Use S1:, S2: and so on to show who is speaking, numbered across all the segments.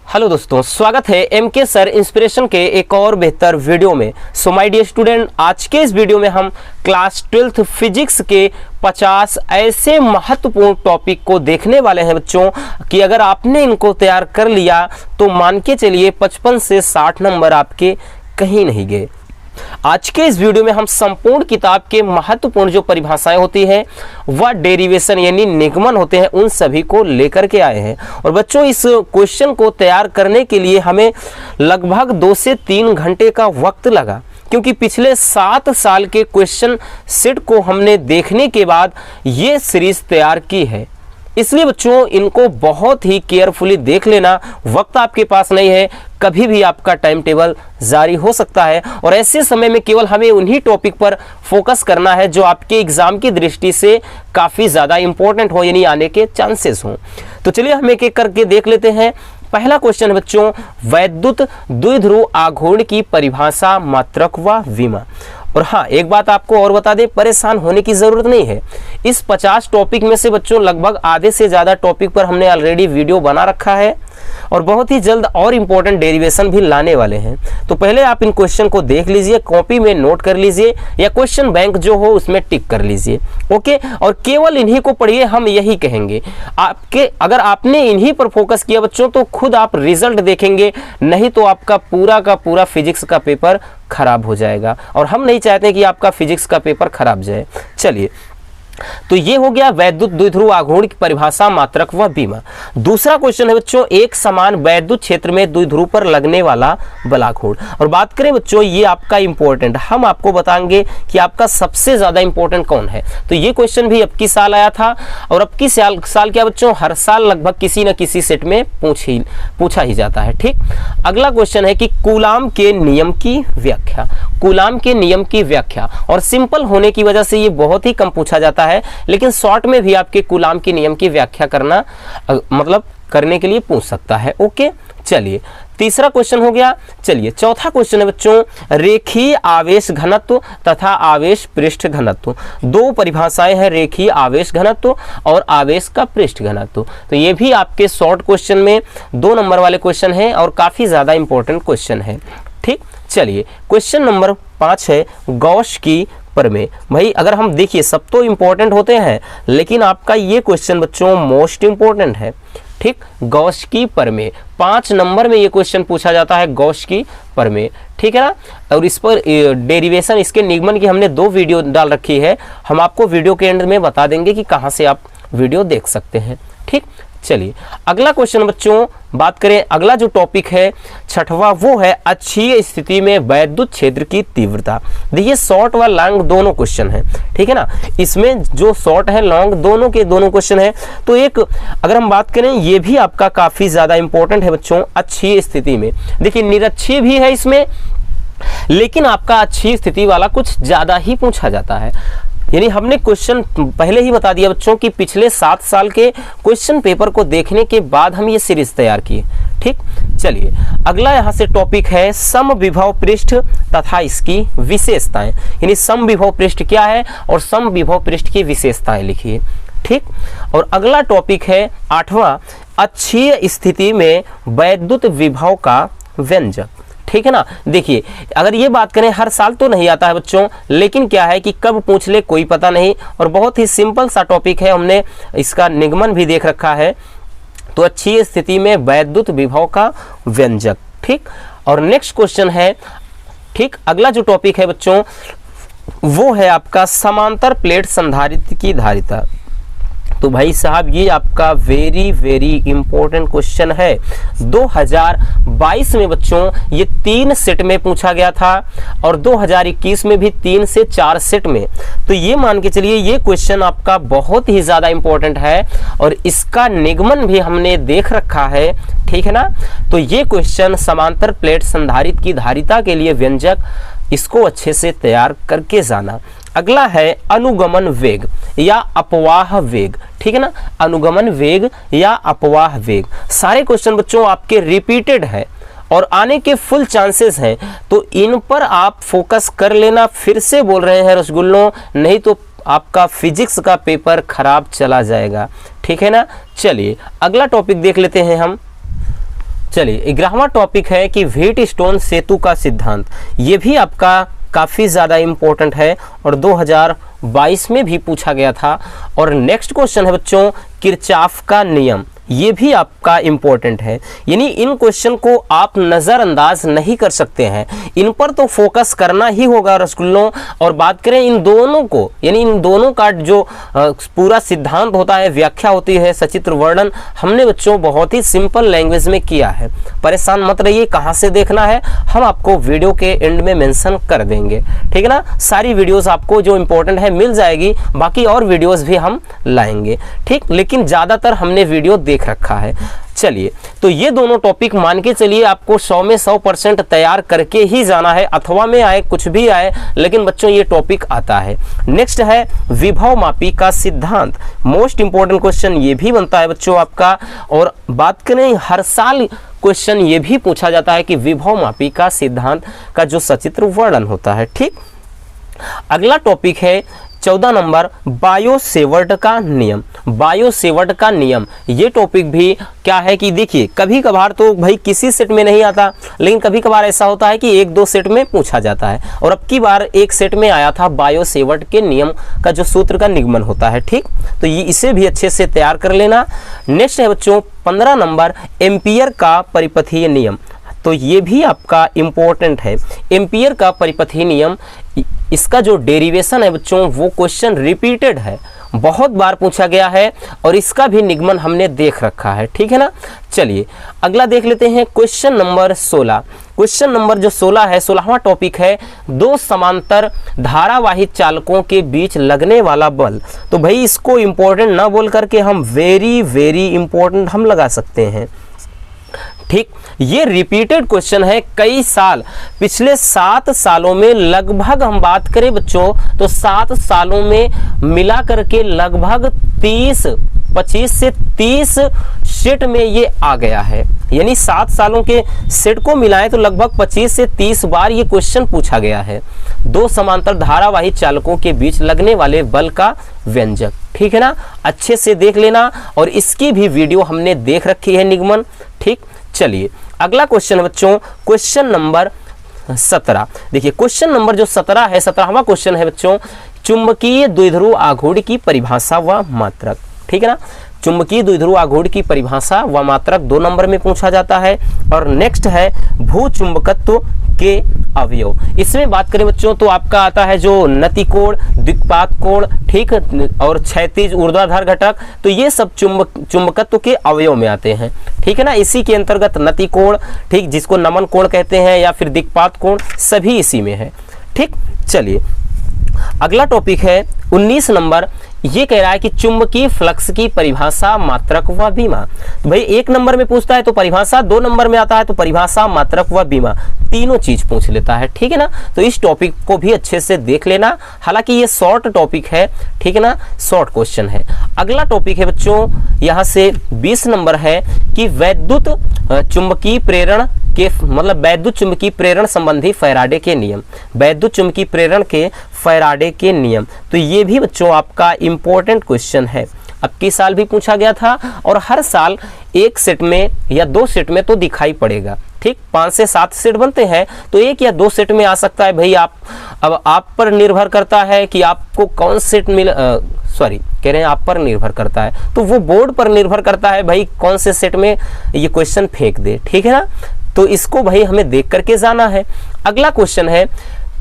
S1: Hello दोस्तों, स्वागत है एमके सर इंस्पिरेशन के एक और बेहतर वीडियो में। सो माय डियर स्टूडेंट, आज के इस वीडियो में हम क्लास 12th फिजिक्स के 50 ऐसे महत्वपूर्ण टॉपिक को देखने वाले हैं बच्चों कि अगर आपने इनको तैयार कर लिया तो मान के चलिए 55 से 60 नंबर आपके कहीं नहीं गए। आज के इस वीडियो में हम संपूर्ण किताब के महत्वपूर्ण जो परिभाषाएं होती हैं वह डेरिवेशन यानी निगमन होते हैं उन सभी को लेकर के आए हैं। और बच्चों, इस क्वेश्चन को तैयार करने के लिए हमें लगभग 2 से 3 घंटे का वक्त लगा, क्योंकि पिछले 7 साल के क्वेश्चन सेट को हमने देखने के बाद ये सीरीज तैयार की है। इसलिए बच्चों, इनको बहुत ही केयरफुली देख लेना। वक्त आपके पास नहीं है, कभी भी आपका टाइम टेबल जारी हो सकता है और ऐसे समय में केवल हमें उन्हीं टॉपिक पर फोकस करना है जो आपके एग्जाम की दृष्टि से काफ़ी ज़्यादा इंपॉर्टेंट हो, यानी आने के चांसेस हों। तो चलिए हम एक एक करके देख लेते हैं। पहला क्वेश्चन है बच्चों, वैद्युत द्विध्रुव आघूर्ण की परिभाषा, मात्रक व विमा। और हाँ, एक बात आपको और बता दें, परेशान होने की जरूरत नहीं है। इस 50 टॉपिक में से बच्चों लगभग आधे से ज़्यादा टॉपिक पर हमने ऑलरेडी वीडियो बना रखा है और बहुत ही जल्द और इम्पोर्टेंट डेरिवेशन भी लाने वाले हैं। तो पहले आप इन क्वेश्चन को देख लीजिए, कॉपी में नोट कर लीजिए या क्वेश्चन बैंक जो हो उसमें टिक कर लीजिए। ओके, और केवल इन्हीं को पढ़िए, हम यही कहेंगे। आपके अगर आपने इन्हीं पर फोकस किया बच्चों तो खुद आप रिजल्ट देखेंगे, नहीं तो आपका पूरा का पूरा फिजिक्स का पेपर खराब हो जाएगा और हम नहीं चाहते कि आपका फिजिक्स का पेपर खराब जाए। चलिए, तो ये हो गया वैद्युत द्विध्रुव आघूर्ण की परिभाषा, मात्रक व विमा। दूसरा क्वेश्चन है बच्चों, एक समान वैद्युत क्षेत्र में द्विध्रुव पर लगने वाला बलाघूर्ण। और बात करें बच्चों, ये आपका इंपॉर्टेंट, हम आपको बताएंगे कि आपका सबसे ज्यादा इंपॉर्टेंट कौन है। तो ये क्वेश्चन भी अब की साल आया था और अब की साल क्या बच्चों, हर साल लगभग किसी न किसी सेट में पूछा ही जाता है। ठीक, अगला क्वेश्चन है कि कूलाम के नियम की व्याख्या। कूलाम के नियम की व्याख्या, और सिंपल होने की वजह से ये बहुत ही कम पूछा जाता है, लेकिन शॉर्ट में भी आपके कूलाम के नियम की व्याख्या करना मतलब करने के लिए पूछ सकता है। ओके, चलिए तीसरा क्वेश्चन हो गया। चलिए चौथा क्वेश्चन है बच्चों, रेखीय आवेश घनत्व तथा आवेश पृष्ठ घनत्व। दो परिभाषाएं हैं, रेखीय आवेश घनत्व और आवेश का पृष्ठ घनत्व। तो ये भी आपके शॉर्ट क्वेश्चन में 2 नंबर वाले क्वेश्चन हैं और काफी ज्यादा इंपॉर्टेंट क्वेश्चन है। ठीक, चलिए क्वेश्चन नंबर 5 है गॉस की प्रमेय। भाई अगर हम देखिए, सब तो इंपॉर्टेंट होते हैं लेकिन आपका ये क्वेश्चन बच्चों मोस्ट इंपॉर्टेंट है। ठीक, गॉस की प्रमेय 5 नंबर में ये क्वेश्चन पूछा जाता है, गॉस की प्रमेय। ठीक है ना, और इस पर डेरिवेशन, इसके निगमन की हमने 2 वीडियो डाल रखी है, हम आपको वीडियो के एंड में बता देंगे कि कहाँ से आप वीडियो देख सकते हैं। ठीक, चलिए अगला क्वेश्चन बच्चों, बात करें अगला जो टॉपिक है 6वां, वो है अक्षीय स्थिति में वैद्युत क्षेत्र की तीव्रता। देखिए शॉर्ट व लॉन्ग दोनों क्वेश्चन हैं, ठीक है ना। इसमें जो शॉर्ट है लॉन्ग दोनों के दोनों क्वेश्चन है। तो एक अगर हम बात करें, ये भी आपका काफी ज्यादा इंपॉर्टेंट है बच्चों, अक्षीय स्थिति में। देखिए निरक्षीय भी है इसमें, लेकिन आपका अक्षीय स्थिति वाला कुछ ज्यादा ही पूछा जाता है। यानी हमने क्वेश्चन पहले ही बता दिया बच्चों कि पिछले 7 साल के क्वेश्चन पेपर को देखने के बाद हम ये सीरीज तैयार किए। ठीक, चलिए अगला यहाँ से टॉपिक है समविभव पृष्ठ तथा इसकी विशेषताएं। यानी समविभव पृष्ठ क्या है और समविभव पृष्ठ की विशेषताएं लिखिए। ठीक, और अगला टॉपिक है 8वां, अक्षीय स्थिति में वैद्युत विभव का व्यंजक। ठीक है ना। देखिए अगर ये बात करें, हर साल तो नहीं आता है बच्चों, लेकिन क्या है कि कब पूछ ले कोई पता नहीं, और बहुत ही सिंपल सा टॉपिक है, हमने इसका निगमन भी देख रखा है। तो अक्षीय स्थिति में वैद्युत विभव का व्यंजक। ठीक, और नेक्स्ट क्वेश्चन है, ठीक अगला जो टॉपिक है बच्चों वो है आपका समांतर प्लेट संधारित्र की धारिता। तो भाई साहब ये आपका वेरी इंपॉर्टेंट क्वेश्चन है। 2022 में बच्चों ये 3 सेट में पूछा गया था और 2021 में भी 3 से 4 सेट में। तो ये मान के चलिए ये क्वेश्चन आपका बहुत ही ज्यादा इंपॉर्टेंट है और इसका निगमन भी हमने देख रखा है। ठीक है ना। तो ये क्वेश्चन समांतर प्लेट संधारित्र की धारिता के लिए व्यंजक, इसको अच्छे से तैयार करके जाना। अगला है अनुगमन वेग या अपवाह वेग। ठीक है ना, अनुगमन वेग या अपवाह वेग। सारे क्वेश्चन बच्चों आपके रिपीटेड है और आने के फुल चांसेस हैं, तो इन पर आप फोकस कर लेना। फिर से बोल रहे हैं रसगुल्लों, नहीं तो आपका फिजिक्स का पेपर खराब चला जाएगा। ठीक है ना। चलिए अगला टॉपिक देख लेते हैं हम। चलिए 11वां टॉपिक है कि व्हीटस्टोन सेतु का सिद्धांत। ये भी आपका काफ़ी ज़्यादा इम्पोर्टेंट है और 2022 में भी पूछा गया था। और नेक्स्ट क्वेश्चन है बच्चों किरचॉफ का नियम। ये भी आपका इम्पोर्टेंट है, यानी इन क्वेश्चन को आप नज़रअंदाज नहीं कर सकते हैं, इन पर तो फोकस करना ही होगा रसगुल्लों। और बात करें इन दोनों को, यानी इन दोनों का जो पूरा सिद्धांत होता है, व्याख्या होती है, सचित्र वर्णन, हमने बच्चों बहुत ही सिंपल लैंग्वेज में किया है। परेशान मत रहिए, कहाँ से देखना है हम आपको वीडियो के एंड में मेंशन कर देंगे, ठीक है ना। सारी वीडियोस आपको जो इम्पोर्टेंट है मिल जाएगी, बाकी और वीडियोस भी हम लाएंगे, ठीक। लेकिन ज़्यादातर हमने वीडियो देख रखा है। चलिए, तो ये दोनों टॉपिक मान के चलिए आपको 100 में 100% तैयार करके ही जाना है, अथवा में आए कुछ भी आए, लेकिन बच्चों ये टॉपिक आता है। नेक्स्ट है विभव मापी का सिद्धांत। मोस्ट इंपॉर्टेंट क्वेश्चन ये भी बनता है बच्चों आपका। और बात करें हर साल क्वेश्चन ये भी पूछा जाता है कि विभव मापी का सिद्धांत का जो सचित्र वर्णन होता है, ठीक। अगला टॉपिक है 14 नंबर बायो-सेवर्ट का नियम। बायो-सेवर्ट का नियम ये टॉपिक भी क्या है कि देखिए कभी कभार तो भाई किसी सेट में नहीं आता, लेकिन कभी कभार ऐसा होता है कि 1-2 सेट में पूछा जाता है। और अब की बार एक सेट में आया था बायो-सेवर्ट के नियम का जो सूत्र का निगमन होता है, ठीक। तो ये इसे भी अच्छे से तैयार कर लेना। नेक्स्ट है बच्चों 15 नंबर एम्पियर का परिपथीय नियम। तो ये भी आपका इम्पोर्टेंट है। एम्पियर का परिपथीय नियम, इसका जो डेरिवेशन है बच्चों वो क्वेश्चन रिपीटेड है, बहुत बार पूछा गया है और इसका भी निगमन हमने देख रखा है, ठीक है ना। चलिए अगला देख लेते हैं क्वेश्चन नंबर 16। क्वेश्चन नंबर जो 16 है, 16वां टॉपिक है दो समांतर धारावाही चालकों के बीच लगने वाला बल। तो भाई इसको इम्पोर्टेंट ना बोल करके हम वेरी वेरी इंपॉर्टेंट हम लगा सकते हैं, ठीक। ये रिपीटेड क्वेश्चन है कई साल, पिछले 7 सालों में लगभग हम बात करें बच्चों तो 7 सालों में मिला करके लगभग 25 से 30 सेट में ये आ गया है। यानी 7 सालों के सेट को मिलाएं तो लगभग 25 से 30 बार ये क्वेश्चन पूछा गया है। दो समांतर धारावाही चालकों के बीच लगने वाले बल का व्यंजक, ठीक है ना। अच्छे से देख लेना और इसकी भी वीडियो हमने देख रखी है निगमन, ठीक। चलिए अगला क्वेश्चन बच्चों क्वेश्चन नंबर 17। देखिए क्वेश्चन नंबर जो 17 है, 17वां क्वेश्चन है बच्चों चुंबकीय द्विध्रुव आघूर्ण की परिभाषा व मात्रक, ठीक है ना। चुंबकीय द्विध्रुव आघूर्ण की परिभाषा व मात्रक 2 नंबर में पूछा जाता है। और नेक्स्ट है भूचुंबकत्व के अवयव। इसमें बात करें बच्चों तो आपका आता है जो नति कोण, द्विपात कोण, ठीक, और क्षैतिज ऊर्ध्वाधर घटक। तो ये सब चुंबकत्व के अवयव में आते हैं, ठीक है ना। इसी के अंतर्गत नति कोण, ठीक, जिसको नमन कोण कहते हैं, या फिर दिक्पात कोण, सभी इसी में है, ठीक। चलिए अगला टॉपिक है 19 नंबर। ये कह रहा है कि चुंबकीय फ्लक्स की परिभाषा, मात्रक व बीमा। तो भाई 1 नंबर में पूछता है तो परिभाषा, 2 नंबर में आता है तो परिभाषा, मात्रक व बीमा, तीनों चीज पूछ लेता है, ठीक है ना। तो इस टॉपिक को भी अच्छे से देख लेना, हालांकि ये शॉर्ट टॉपिक है, ठीक है ना, शॉर्ट क्वेश्चन है। अगला टॉपिक है बच्चों यहाँ से 20 नंबर है कि वैद्युत चुंबकीय प्रेरण के मतलब वैद्युत चुंबकीय प्रेरण संबंधी फैराडे के नियम। वैद्युत चुंबकीय प्रेरण के फैराडे के नियम, तो ये भी बच्चों आपका इंपॉर्टेंट क्वेश्चन है। अब की साल भी पूछा गया था और हर साल एक सेट में या 2 सेट में तो दिखाई पड़ेगा, ठीक। 5 से 7 सेट बनते हैं तो 1 या 2 सेट में आ सकता है। भाई अब आप पर निर्भर करता है कि आपको कौन सेट कह रहे हैं आप पर निर्भर करता है, तो वो बोर्ड पर निर्भर करता है भाई कौन से सेट में ये क्वेश्चन फेंक दे, ठीक है ना। तो इसको भाई हमें देख करके जाना है। अगला क्वेश्चन है,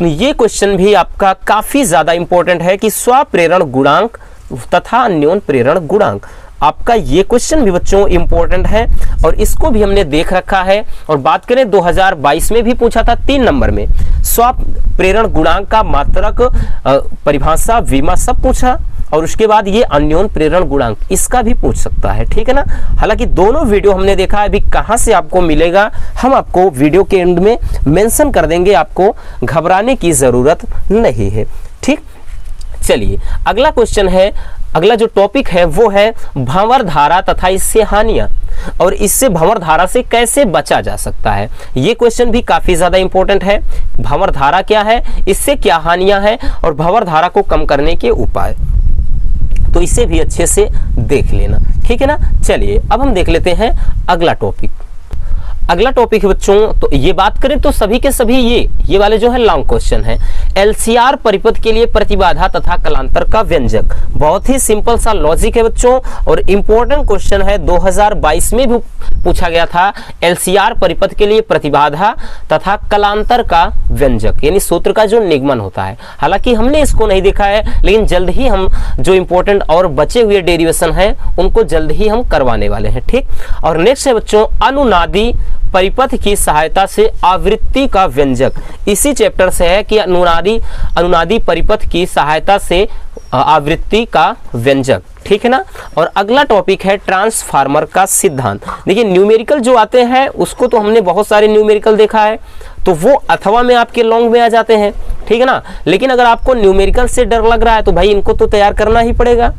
S1: ये क्वेश्चन भी आपका काफी ज्यादा इंपॉर्टेंट है कि स्वप्रेरण गुणांक तथा अन्योन प्रेरण गुणांक। आपका ये क्वेश्चन भी बच्चों इंपॉर्टेंट है और इसको भी हमने देख रखा है। और बात करें 2022 में भी पूछा था 3 नंबर में, स्वप्रेरण गुणांक का मात्रक, परिभाषा, विमा सब पूछा। और उसके बाद ये अन्योन प्रेरण गुणांक, इसका भी पूछ सकता है, ठीक है ना। हालांकि दोनों वीडियो हमने देखा है, अभी कहां से आपको मिलेगा हम आपको वीडियो के एंड में मेंशन कर देंगे, आपको घबराने की जरूरत नहीं है, ठीक। चलिए अगला क्वेश्चन है, अगला जो टॉपिक है वो है भंवर धारा तथा इससे हानियां, और इससे भंवर धारा से कैसे बचा जा सकता है। ये क्वेश्चन भी काफी ज्यादा इंपॉर्टेंट है। भंवर धारा क्या है, इससे क्या हानियां हैं, और भंवर धारा को कम करने के उपाय, तो इसे भी अच्छे से देख लेना, ठीक है ना। चलिए अब हम देख लेते हैं अगला टॉपिक। अगला टॉपिक है बच्चों, तो ये बात करें तो सभी के सभी ये वाले जो है लॉन्ग क्वेश्चन है। एलसीआर परिपथ के लिए प्रतिबाधा तथा कलांतर का व्यंजक। बहुत ही सिंपल सा लॉजिक है बच्चों और इंपॉर्टेंट क्वेश्चन है, 2022 में भी पूछा गया था। एलसीआर परिपथ के लिए प्रतिबाधा तथा कलांतर का व्यंजक यानी सूत्र का जो निगमन होता है। हालांकि हमने इसको नहीं देखा है, लेकिन जल्द ही हम जो इंपॉर्टेंट और बचे हुए डेरिवेशन है उनको जल्द ही हम करवाने वाले हैं। ठीक, और नेक्स्ट है बच्चों अनुनादी परिपथ की सहायता से आवृत्ति का व्यंजक। इसी चैप्टर से है कि अनुनादी परिपथ की सहायता से आवृत्ति का व्यंजक। ठीक है ना। और अगला टॉपिक है ट्रांसफार्मर का सिद्धांत। देखिए न्यूमेरिकल जो आते हैं उसको तो हमने बहुत सारे न्यूमेरिकल देखा है, तो वो अथवा में आपके लॉन्ग में आ जाते हैं। ठीक है ना। लेकिन अगर आपको न्यूमेरिकल से डर लग रहा है तो भाई इनको तो तैयार करना ही पड़ेगा।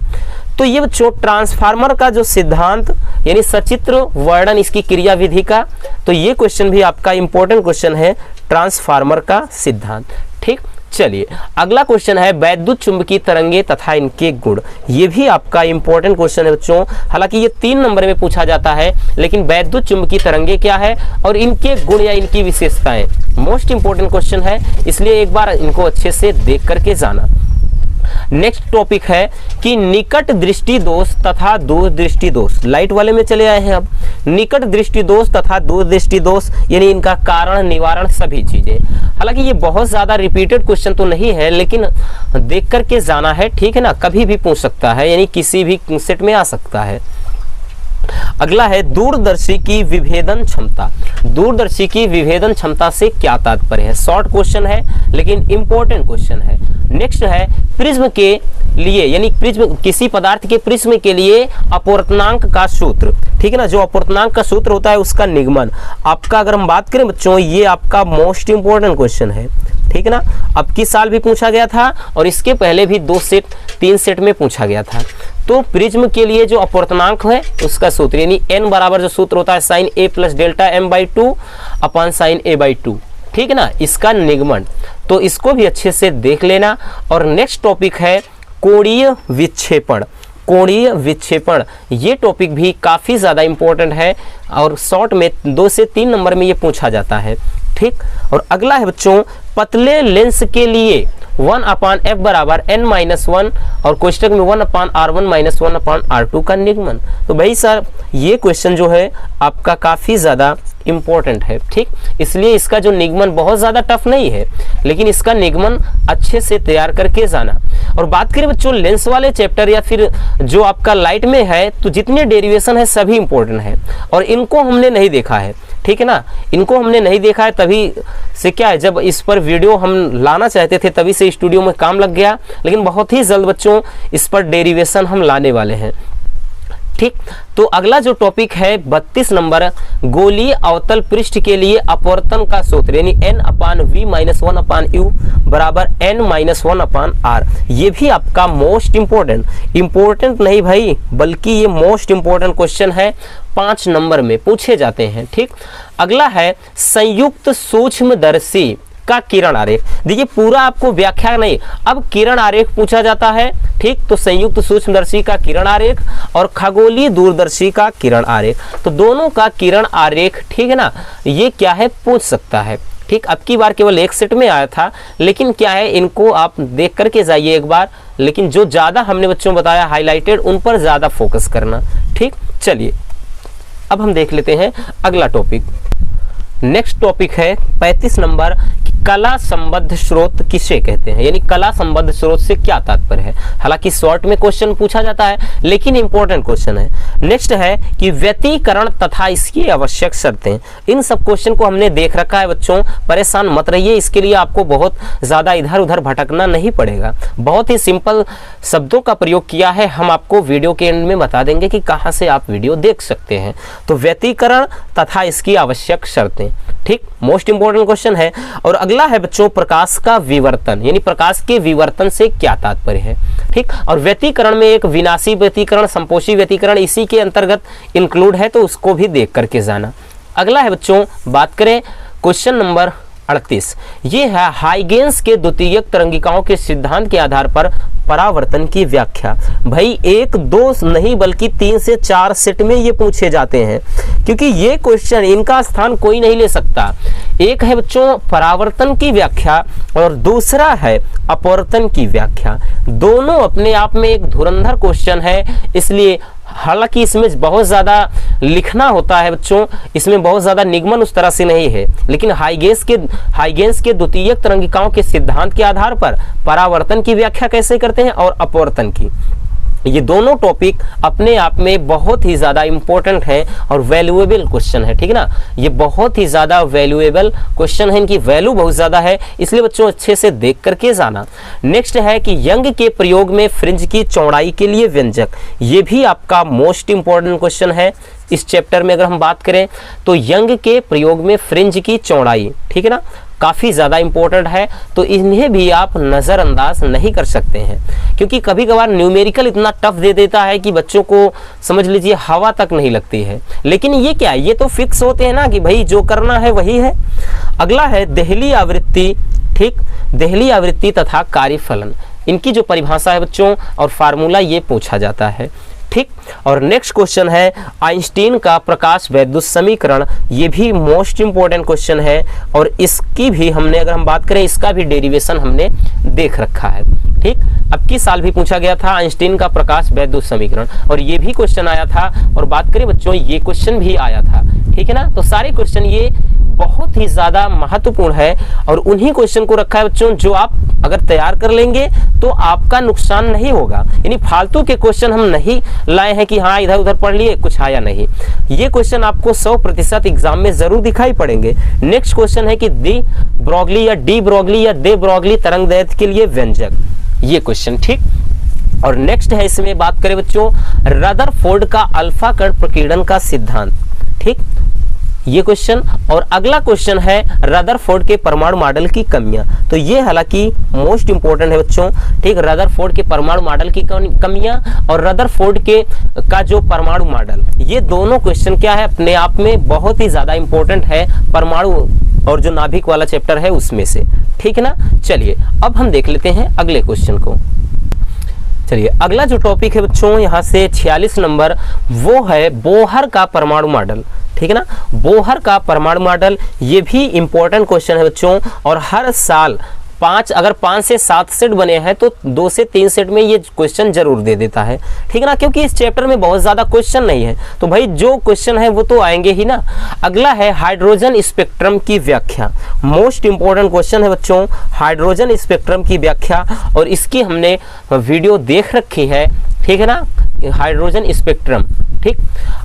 S1: तो ये बच्चों ट्रांसफार्मर का जो सिद्धांत यानी सचित्र वर्णन इसकी क्रिया विधि का, तो ये क्वेश्चन भी आपका इंपॉर्टेंट क्वेश्चन है, ट्रांसफार्मर का सिद्धांत। ठीक, चलिए अगला क्वेश्चन है वैद्युत चुंबकीय तरंगे तथा इनके गुण। ये भी आपका इंपॉर्टेंट क्वेश्चन है बच्चों। हालांकि ये 3 नंबर में पूछा जाता है, लेकिन वैद्युत चुंबकीय तरंगे क्या है और इनके गुण या इनकी विशेषताएं मोस्ट इंपॉर्टेंट क्वेश्चन है, इसलिए एक बार इनको अच्छे से देख करके जाना। नेक्स्ट टॉपिक है कि निकट दृष्टि दोष तथा दूर दृष्टि दोष। लाइट वाले में चले आए हैं अब। निकट दृष्टि दोष तथा दूर दृष्टि दोष यानी इनका कारण निवारण सभी चीजें। हालांकि ये बहुत ज्यादा रिपीटेड क्वेश्चन तो नहीं है, लेकिन देख करके जाना है। ठीक है ना, कभी भी पूछ सकता है यानी किसी भी सेट में आ सकता है। अगला है दूरदर्शी की विभेदन क्षमता। दूरदर्शी की विभेदन क्षमता से क्या तात्पर्य है? शॉर्ट क्वेश्चन है लेकिन इंपॉर्टेंट क्वेश्चन है। नेक्स्ट है प्रिज्म के लिए यानी प्रिज्म किसी पदार्थ के प्रिज्म के लिए अपवर्तनांक का सूत्र। ठीक है ना, जो अपवर्तनांक का सूत्र होता है उसका निगमन। आपका अगर हम बात करें बच्चों, ये आपका मोस्ट इंपॉर्टेंट क्वेश्चन है। ठीक है ना, अब की साल भी पूछा गया था और इसके पहले भी 3 सेट में पूछा गया था। तो प्रिज्म के लिए जो अपवर्तनांक है उसका सूत्र यानी n बराबर जो सूत्र होता है sin a plus delta m/2 upon sin a/2। ठीक है ना, इसका निगमन, तो इसको भी अच्छे से देख लेना। और नेक्स्ट टॉपिक है कोणीय विक्षेपण। कोणीय विक्षेपण ये टॉपिक भी काफी ज्यादा इंपॉर्टेंट है और शॉर्ट में 2 से 3 नंबर में ये पूछा जाता है। ठीक, और अगला है बच्चों पतले लेंस के लिए 1/f बराबर n-1 और कोष्टक में 1/r1 - 1/r2 का निगमन। तो भाई सर ये क्वेश्चन जो है आपका काफी ज्यादा इंपॉर्टेंट है। ठीक, इसलिए इसका जो निगमन बहुत ज्यादा टफ नहीं है, लेकिन इसका निगमन अच्छे से तैयार करके जाना। और बात करें बच्चों लेंस वाले चैप्टर या फिर जो आपका लाइट में है, तो जितने डेरिवेशन है सभी इंपॉर्टेंट है और इनको हमने नहीं देखा है। ठीक है ना, इनको हमने नहीं देखा है, तभी से क्या है जब इस पर वीडियो हम लाना चाहते थे तभी से स्टूडियो में काम लग गया, लेकिन बहुत ही जल्द बच्चों इस पर डेरिवेशन हम लाने वाले हैं। ठीक, तो अगला जो टॉपिक है 32 नंबर गोलीय अवतल पृष्ठ के लिए अपवर्तन का सूत्र यानी n/v - 1/u बराबर n-1/r। ये भी आपका मोस्ट इंपॉर्टेंट नहीं भाई, बल्कि ये मोस्ट इंपॉर्टेंट क्वेश्चन है, 5 नंबर में पूछे जाते हैं। ठीक, अगला है संयुक्त सूक्ष्मदर्शी का किरण आरेख। देखिए पूरा आपको व्याख्या नहीं, अब किरण आरेख पूछा जाता है। ठीक, तो संयुक्त सूक्ष्मदर्शी का किरण आरेख और खगोलीय दूरदर्शी का किरण आरेख, तो दोनों का किरण आरेख ठीक है ना, ये क्या है पूछ सकता है। ठीक, अब की बार केवल 1 सेट में आया था, लेकिन क्या है इनको आप देख करके जाइए एक बार, लेकिन जो ज्यादा हमने बच्चों बताया हाईलाइटेड उन पर ज्यादा फोकस करना। ठीक, चलिए अब हम देख लेते हैं अगला टॉपिक। नेक्स्ट टॉपिक है 35 नंबर कला संबद्ध स्रोत किसे कहते हैं, यानी कला संबद्ध स्रोत से क्या तात्पर्य है। हालांकि शॉर्ट में क्वेश्चन पूछा जाता है लेकिन इंपॉर्टेंट क्वेश्चन है। नेक्स्ट है कि व्यतिकरण तथा इसकी आवश्यक शर्तें। इन सब क्वेश्चन को हमने देख रखा है बच्चों, परेशान मत रहिए, इसके लिए आपको बहुत ज्यादा इधर उधर भटकना नहीं पड़ेगा। बहुत ही सिंपल शब्दों का प्रयोग किया है, हम आपको वीडियो के एंड में बता देंगे कि कहाँ से आप वीडियो देख सकते हैं। तो व्यतिकरण तथा इसकी आवश्यक शर्तें, ठीक, मोस्ट इंपॉर्टेंट क्वेश्चन है। और अगला है बच्चों प्रकाश का विवर्तन, यानी प्रकाश के विवर्तन से क्या तात्पर्य है। ठीक, और व्यतिकरण में एक विनाशी व्यतिकरण, संपोषी व्यतिकरण इसी के अंतर्गत इंक्लूड है, तो उसको भी देख करके जाना। अगला है बच्चों बात करें क्वेश्चन नंबर 38 ये है हाइगेंस के द्वितीयक तरंगिकाओं के सिद्धांत के आधार पर परावर्तन की व्याख्या। भाई एक दो नहीं बल्कि 3 से 4 सेट में ये पूछे जाते हैं, क्योंकि ये क्वेश्चन इनका स्थान कोई नहीं ले सकता। एक है बच्चों परावर्तन की व्याख्या और दूसरा है अपवर्तन की व्याख्या। दोनों अपने आप में एक धुरंधर क्वेश्चन है, इसलिए हालांकि इसमें बहुत ज़्यादा लिखना होता है बच्चों, इसमें बहुत ज़्यादा निगमन उस तरह से नहीं है, लेकिन हाइगेंस के द्वितीयक तरंगिकाओं के सिद्धांत के आधार पर परावर्तन की व्याख्या कैसे करते हैं और अपवर्तन की, ये दोनों टॉपिक अपने आप में बहुत ही ज़्यादा इंपॉर्टेंट है और वैल्यूएबल क्वेश्चन है, ठीक है ना। ये बहुत ही ज़्यादा वैल्यूएबल क्वेश्चन है, इनकी वैल्यू बहुत ज़्यादा है, इसलिए बच्चों अच्छे से देख करके जाना। नेक्स्ट है कि यंग के प्रयोग में फ्रिंज की चौड़ाई के लिए व्यंजक, ये भी आपका मोस्ट इंपॉर्टेंट क्वेश्चन है इस चैप्टर में। अगर हम बात करें तो यंग के प्रयोग में फ्रिंज की चौड़ाई, ठीक है ना, काफ़ी ज़्यादा इंपॉर्टेंट है, तो इन्हें भी आप नज़रअंदाज नहीं कर सकते हैं, क्योंकि कभी कभार न्यूमेरिकल इतना टफ दे देता है कि बच्चों को समझ लीजिए हवा तक नहीं लगती है। लेकिन ये क्या है, ये तो फिक्स होते हैं ना कि भाई जो करना है वही है। अगला है देहली आवृत्ति, ठीक, देहली आवृत्ति तथा कार्यफलन, इनकी जो परिभाषा है बच्चों और फार्मूला ये पूछा जाता है, ठीक। और नेक्स्ट क्वेश्चन है आइंस्टीन का प्रकाश वैद्युत समीकरण, ये भी मोस्ट इंपॉर्टेंट क्वेश्चन है और इसकी भी हमने अगर हम बात करें इसका भी डेरिवेशन हमने देख रखा है, ठीक। अब की साल भी पूछा गया था आइंस्टीन का प्रकाश वैद्युत समीकरण और ये भी क्वेश्चन आया था। और बात करें बच्चों ये क्वेश्चन भी आया था, ठीक है ना। तो सारे क्वेश्चन ये बहुत ही ज्यादा महत्वपूर्ण है और उन्हीं क्वेश्चन को रखा है बच्चों जो आप अगर तैयार कर लेंगे तो आपका नुकसान नहीं होगा। यानी फालतू के क्वेश्चन हम नहीं लाए हैं कि हाँ इधर उधर पढ़ लिए कुछ आया नहीं, ये क्वेश्चन आपको 100% एग्जाम में जरूर दिखाई पड़ेंगे। नेक्स्ट क्वेश्चन है कि डी ब्रोगली या दे ब्रोगली तरंग दैर्ध्य के लिए व्यंजक, ये क्वेश्चन, ठीक। और नेक्स्ट है इसमें बात करें बच्चों रदरफोर्ड का अल्फा कण प्रकीर्णन का सिद्धांत, ठीक, ये क्वेश्चन। और अगला क्वेश्चन है रदरफोर्ड के परमाणु मॉडल की कमियां, तो ये हालांकि मोस्ट इंपॉर्टेंट है बच्चों, ठीक। रदरफोर्ड के परमाणु मॉडल की कमियां और रदरफोर्ड के का जो परमाणु मॉडल, ये दोनों क्वेश्चन क्या है अपने आप में बहुत ही ज्यादा इंपॉर्टेंट है परमाणु और जो नाभिक वाला चैप्टर है उसमें से, ठीक है ना। चलिए अब हम देख लेते हैं अगले क्वेश्चन को। चलिए अगला जो टॉपिक है बच्चों यहाँ से 46 नंबर, वो है बोहर का परमाणु मॉडल, ठीक है ना। बोहर का परमाणु मॉडल ये भी इंपॉर्टेंट क्वेश्चन है बच्चों और हर साल अगर 5 से 7 सेट बने हैं तो 2 से 3 सेट में ये क्वेश्चन जरूर दे देता है, ठीक है ना, क्योंकि इस चैप्टर में बहुत ज़्यादा क्वेश्चन नहीं है तो भाई जो क्वेश्चन है वो तो आएंगे ही ना। अगला है हाइड्रोजन स्पेक्ट्रम की व्याख्या, मोस्ट इंपॉर्टेंट क्वेश्चन है बच्चों हाइड्रोजन स्पेक्ट्रम की व्याख्या और इसकी हमने वीडियो देख रखी है, ठीक है ना, हाइड्रोजन स्पेक्ट्रम, ठीक।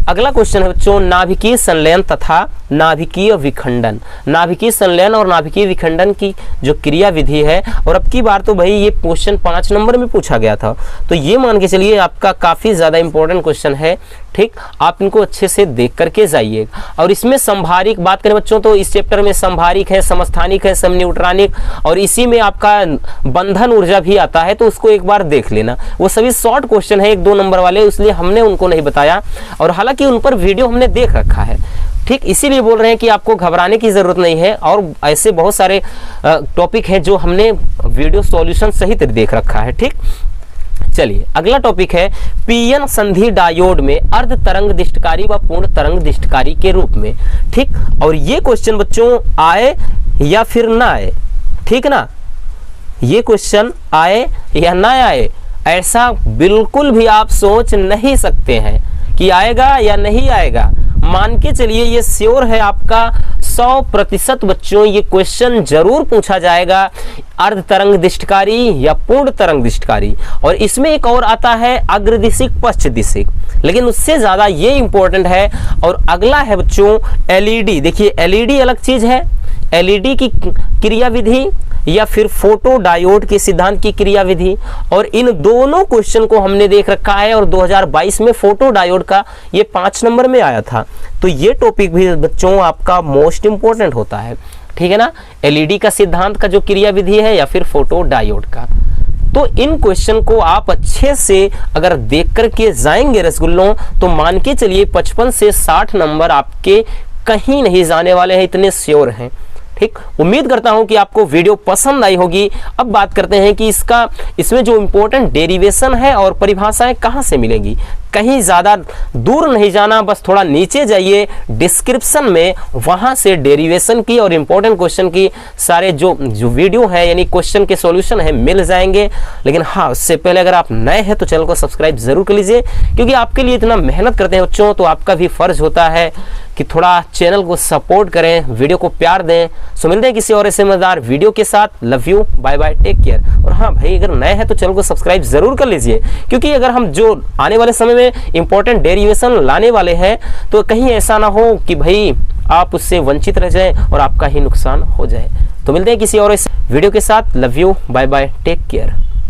S1: अगला क्वेश्चन है बच्चों नाभिकीय संलयन तथा नाभिकीय विखंडन, नाभिकीय संलयन और नाभिकीय विखंडन की जो क्रिया विधि है। और अब की बार तो भाई ये क्वेश्चन 5 नंबर में पूछा गया था, तो ये मान के चलिए आपका काफी ज्यादा इंपॉर्टेंट क्वेश्चन है, ठीक। आप इनको अच्छे से देख करके जाइए। और इसमें संभारिक बात करें बच्चों तो इस चैप्टर में संभारिक है, समस्थानिक है, समन्यूट्रॉनिक और इसी में आपका बंधन ऊर्जा भी आता है, तो उसको एक बार देख लेना। वो सभी शॉर्ट क्वेश्चन है 1-2 नंबर वाले, इसलिए हमने उनको नहीं बताया और हालांकि उन पर वीडियो हमने देख रखा है, ठीक। इसीलिए बोल रहे हैं कि आपको घबराने की जरूरत नहीं है और ऐसे बहुत सारे टॉपिक हैं जो हमने वीडियो सॉल्यूशन सहित देख रखा है, ठीक। चलिए अगला टॉपिक है पीएन संधि डायोड में अर्ध तरंग दिष्टकारी व पूर्ण तरंग दिष्टकारी के रूप में, ठीक। और ये क्वेश्चन बच्चों आए या फिर ना आए, ठीक ना, ये क्वेश्चन आए या ना आए ऐसा बिल्कुल भी आप सोच नहीं सकते हैं कि आएगा या नहीं आएगा। मान के चलिए ये श्योर है आपका 100% बच्चों ये क्वेश्चन जरूर पूछा जाएगा अर्ध तरंग दिष्टकारी या पूर्ण तरंग दिष्टकारी। और इसमें एक और आता है अग्रदिशिक पश्च दिशिक, लेकिन उससे ज्यादा ये इंपॉर्टेंट है। और अगला है बच्चों एलईडी, देखिए एलईडी अलग चीज है, एलईडी की क्रिया विधि या फिर फोटो डायोड के सिद्धांत की क्रिया विधि, और इन दोनों क्वेश्चन को हमने देख रखा है और 2022 में फोटो डायोड का ये 5 नंबर में आया था। तो ये टॉपिक भी बच्चों आपका मोस्ट इंपॉर्टेंट होता है, ठीक है ना, एलईडी का सिद्धांत का जो क्रिया विधि है या फिर फोटो डायोड का। तो इन क्वेश्चन को आप अच्छे से अगर देख करके जाएंगे रसगुल्लों तो मान के चलिए 55 से 60 नंबर आपके कहीं नहीं जाने वाले हैं, इतने श्योर हैं, ठीक, उम्मीद करता हूं कि आपको वीडियो पसंद आई होगी। अब बात करते हैं कि इसमें जो इंपॉर्टेंट डेरिवेशन है और परिभाषाएं कहां से मिलेंगी। कहीं ज़्यादा दूर नहीं जाना, बस थोड़ा नीचे जाइए डिस्क्रिप्शन में, वहां से डेरिवेशन की और इंपॉर्टेंट क्वेश्चन की सारे जो वीडियो है यानी क्वेश्चन के सॉल्यूशन है मिल जाएंगे। लेकिन हाँ, उससे पहले अगर आप नए हैं तो चैनल को सब्सक्राइब जरूर कर लीजिए, क्योंकि आपके लिए इतना मेहनत करते हैं बच्चों, तो आपका भी फर्ज होता है कि थोड़ा चैनल को सपोर्ट करें, वीडियो को प्यार दें। सो मिलते हैं किसी और ऐसे मजेदार वीडियो के साथ। Love you, bye bye, take care. और हाँ भाई, अगर नए हैं तो चैनल को सब्सक्राइब जरूर कर लीजिए, क्योंकि अगर हम जो आने वाले समय में इंपॉर्टेंट डेरिवेशन लाने वाले हैं तो कहीं ऐसा ना हो कि भाई आप उससे वंचित रह जाएं और आपका ही नुकसान हो जाए। तो मिलते हैं किसी और इस वीडियो के साथ। Love you, bye bye, take care.